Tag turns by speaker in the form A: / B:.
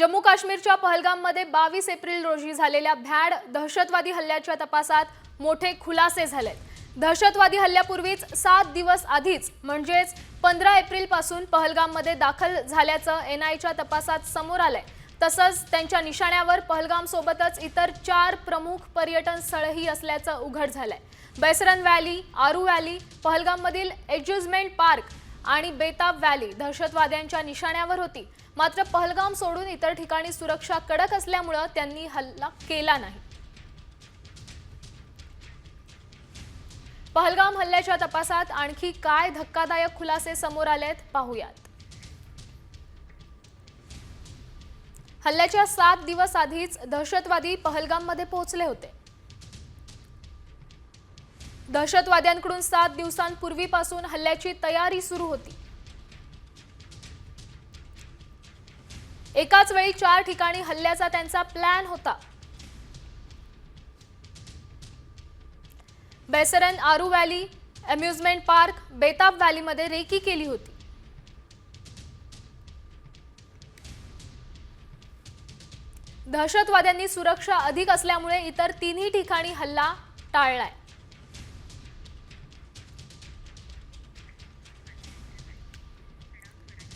A: जम्मू काश्मीरच्या पहलगाममध्ये 22 एप्रिल रोजी झालेल्या भ्याड दहशतवादी हल्ल्याच्या तपासात मोठे खुलासे झालेत। दहशतवादी हल्ल्यापूर्वीच 7 दिवस आधीच म्हणजेच 15 एप्रिल पासून पहलगाममध्ये दाखल झाल्याचं एनआयच्या तपासात समोर आलंय। तसंच त्यांच्या निशाण्यावर पहलगाम सोबतच इतर 4 प्रमुख पर्यटन स्थळेही असल्याचं उघड झालंय। बैसरन व्हॅली, आरू व्हॅली, पहलगाममधील एज्युजमेंट पार्क आणि बेताब व्हॅली दहशतवाद्यांच्या निशाण्यावर होती। मात्र पहलगाम सोडून इतर ठिकाणी सुरक्षा कडक असल्यामुळे त्यांनी हल्ला केला नाही। पहलगाम हल्ल्याच्या तपासात आणखी काय धक्कादायक खुलासे समोर आलेत पाहूयात। हल्ल्याच्या 7 दिवस आधीच दहशतवादी पहलगाममध्ये पोहोचले होते। दहशतवाद्यांकडून 7 दिवसांपूर्वीपासून हल्ल्याची तयारी सुरू होती। एकाच वेळी 4 ठिकाणी हल्ल्याचा त्यांचा प्लॅन होता। बैसरन, आरू व्हॅली, अम्युजमेंट पार्क, बेताब व्हॅलीमध्ये रेकी केली होती। दहशतवाद्यांनी सुरक्षा अधिक असल्यामुळे इतर 3ही ठिकाणी हल्ला टाळलाय।